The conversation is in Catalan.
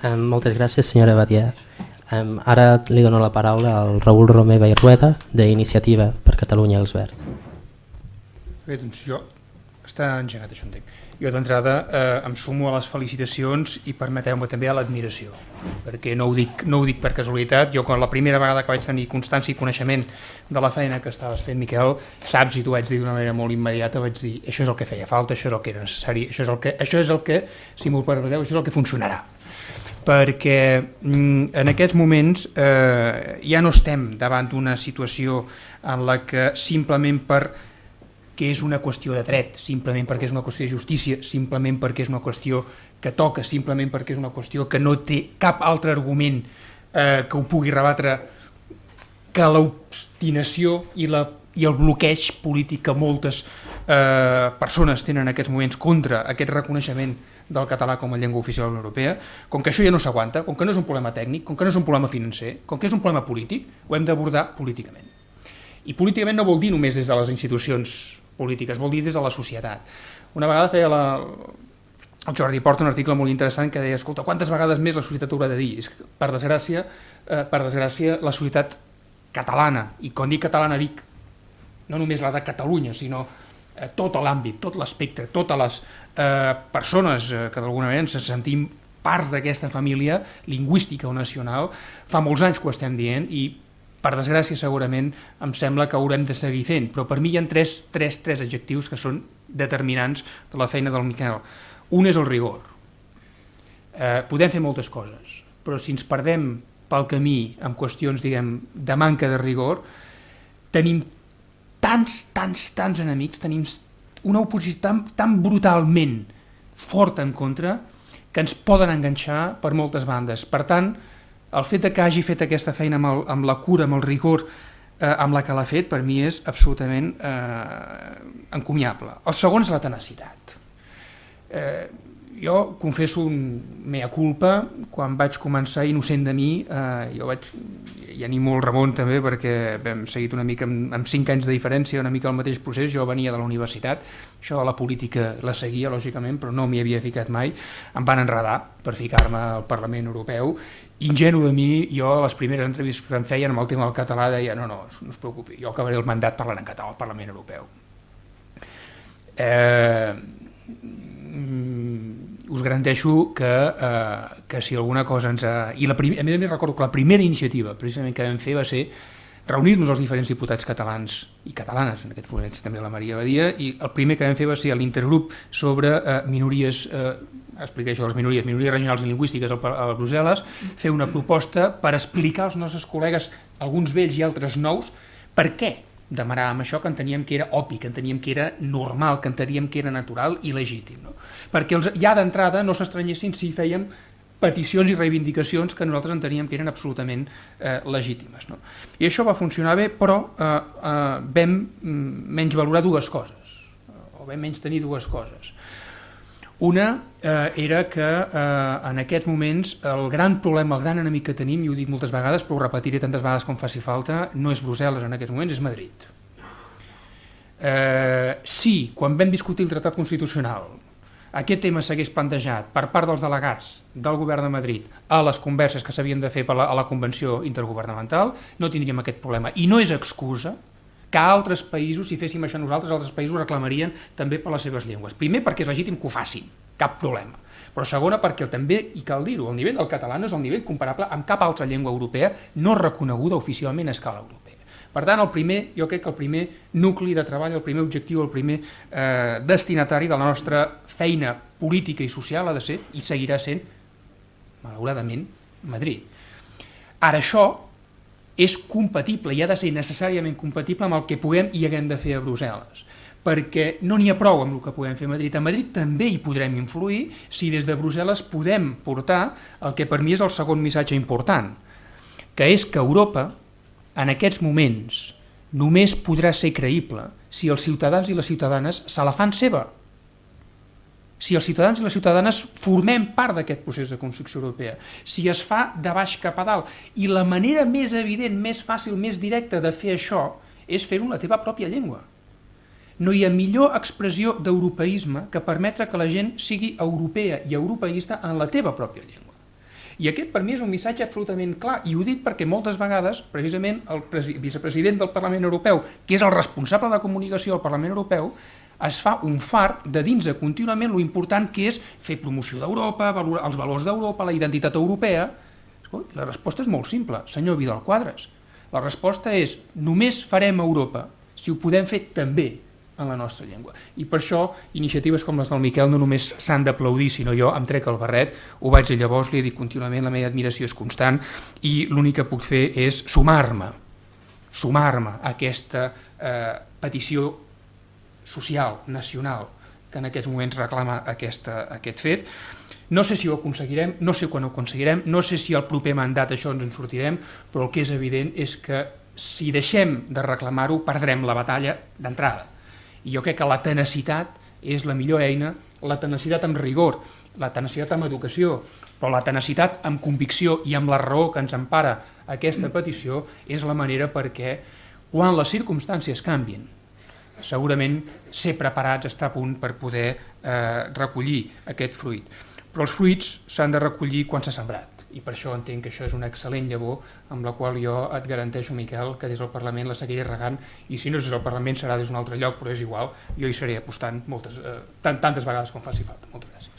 Moltes gràcies, senyora Badia. Ara li dono la paraula al Raül Romeva i Rueda, d'Iniciativa per Catalunya els Verds. Bé, doncs jo... Està engegat, això entenc. Jo d'entrada em sumo a les felicitacions i permeteu-me també a l'admiració, perquè no ho dic per casualitat. Jo, quan la primera vegada que vaig tenir constància i coneixement de la feina que estaves fent, Miquel, saps, i t'ho vaig dir d'una manera molt immediata, vaig dir, això és el que feia falta, això és el que era necessari, això és el que si m'ho permeteu, això és el que funcionarà. Perquè en aquests moments ja no estem davant d'una situació en la que simplement que és una qüestió de dret, simplement perquè és una qüestió de justícia, simplement perquè és una qüestió que toca, simplement perquè és una qüestió que no té cap altre argument que ho pugui rebatre que l'obstinació i el bloqueig polític que moltes persones tenen en aquests moments contra aquest reconeixement del català com a llengua oficial de la Unió Europea. Com que això ja no s'aguanta, com que no és un problema tècnic, com que no és un problema financer, com que és un problema polític, ho hem d'abordar políticament. I políticament no vol dir només des de les institucions polítiques, vol dir des de la societat. Una vegada feia el Jordi Porta un article molt interessant que deia, escolta, quantes vegades més la societat haurà de dir? És que, per desgràcia, la societat catalana, i quan dic catalana dic no només la de Catalunya, sinó tot l'àmbit, tot l'espectre, totes les persones que d'alguna manera ens sentim parts d'aquesta família lingüística o nacional, fa molts anys que ho estem dient i per desgràcia segurament em sembla que haurem de seguir fent, però per mi hi ha tres adjectius que són determinants de la feina del Miquel. Un és el rigor. Podem fer moltes coses, però si ens perdem pel camí en qüestions, diguem, de manca de rigor, tenim tants enemics, tenim una oposició tan brutalment forta en contra que ens poden enganxar per moltes bandes. Per tant, el fet que hagi fet aquesta feina amb la cura, amb el rigor amb la que l'ha fet, per mi és absolutament encomiable. El segon és la tenacitat. Jo confesso un mea culpa, quan vaig començar innocent de mi, jo vaig, i animo el Ramon també perquè hem seguit una mica amb 5 anys de diferència, una mica el mateix procés, jo venia de la universitat, això de la política la seguia lògicament, però no m'hi havia ficat mai, em van enredar per ficar-me al Parlament Europeu, ingenu de mi, jo a les primeres entrevistes que em feien amb el tema del català deia no es preocupi, jo acabaré el mandat parlant en català al Parlament Europeu. Us garanteixo que si alguna cosa ens ha... I a més a més recordo que la primera iniciativa precisament que vam fer va ser reunir-nos els diferents diputats catalans i catalanes, en aquests moments també la Maria Badia, i el primer que vam fer va ser l'intergrup sobre minories, explicar això de les minories regionals i lingüístiques a Brussel·les, fer una proposta per explicar als nostres col·legues, alguns vells i altres nous, per què demanàvem això que enteníem que era obvi, que enteníem que era normal, que enteníem que era natural i legítim. No? Perquè ja d'entrada no s'estranyessin si fèiem peticions i reivindicacions que nosaltres enteníem que eren absolutament legítimes. No? I això va funcionar bé, però vam menys valorar dues coses, o vam menys tenir dues coses. Una era que en aquests moments el gran problema, el gran enemic que tenim, i ho dic moltes vegades, però ho repetiré tantes vegades com faci falta, no és Brussel·les en aquests moments, és Madrid. Si, quan vam discutir el Tractat Constitucional, aquest tema s'hagués plantejat per part dels delegats del govern de Madrid a les converses que s'havien de fer a la Convenció Intergovernamental, no tindríem aquest problema. I no és excusa que altres països, si féssim això nosaltres, altres països reclamarien també per les seves llengües. Primer, perquè és legítim que ho facin, cap problema. Però segona, perquè també, i cal dir-ho, el nivell del català no és el nivell comparable amb cap altra llengua europea no reconeguda oficialment a escala europea. Per tant, jo crec que el primer nucli de treball, el primer objectiu, el primer destinatari de la nostra feina política i social ha de ser, i seguirà sent, malauradament, Madrid. Ara, això és compatible i ha de ser necessàriament compatible amb el que puguem i haguem de fer a Brussel·les, perquè no n'hi ha prou amb el que puguem fer a Madrid. A Madrid també hi podrem influir si des de Brussel·les podem portar el que per mi és el segon missatge important, que és que Europa en aquests moments només podrà ser creïble si els ciutadans i les ciutadanes se la fan seva. Si els ciutadans i les ciutadanes formem part d'aquest procés de construcció europea, si es fa de baix cap a dalt, i la manera més evident, més fàcil, més directa de fer això és fer-ho en la teva pròpia llengua. No hi ha millor expressió d'europeisme que permetre que la gent sigui europea i europeista en la teva pròpia llengua. I aquest per mi és un missatge absolutament clar, i ho dic perquè moltes vegades, precisament, el vicepresident del Parlament Europeu, que és el responsable de comunicació del Parlament Europeu, es fa un fart de dins contínuament lo important que és fer promoció d'Europa, els valors d'Europa, la identitat europea. La resposta és molt simple, senyor Vidal Quadras. La resposta és només farem Europa si ho podem fer també en la nostra llengua. I per això iniciatives com les del Miquel no només s'han d'aplaudir, sinó jo em trec el barret, ho vaig dir llavors, li he dit contínuament, la meva admiració és constant i l'únic que puc fer és sumar-me a aquesta petició social, nacional, que en aquests moments reclama aquest fet. No sé si ho aconseguirem, no sé quan ho aconseguirem, no sé si al proper mandat això ens en sortirem, però el que és evident és que si deixem de reclamar-ho perdrem la batalla d'entrada. I jo crec que la tenacitat és la millor eina, la tenacitat amb rigor, la tenacitat amb educació, però la tenacitat amb convicció i amb la raó que ens empara aquesta petició és la manera perquè quan les circumstàncies canvien, segurament ser preparats, estar a punt per poder recollir aquest fruit. Però els fruits s'han de recollir quan s'ha sembrat i per això entenc que això és una excel·lent llavor amb la qual jo et garanteixo, Miquel, que des del Parlament la seguiré regant i si no és des del Parlament serà des d'un altre lloc, però és igual, jo hi seré apostant tantes vegades com faci falta. Moltes gràcies.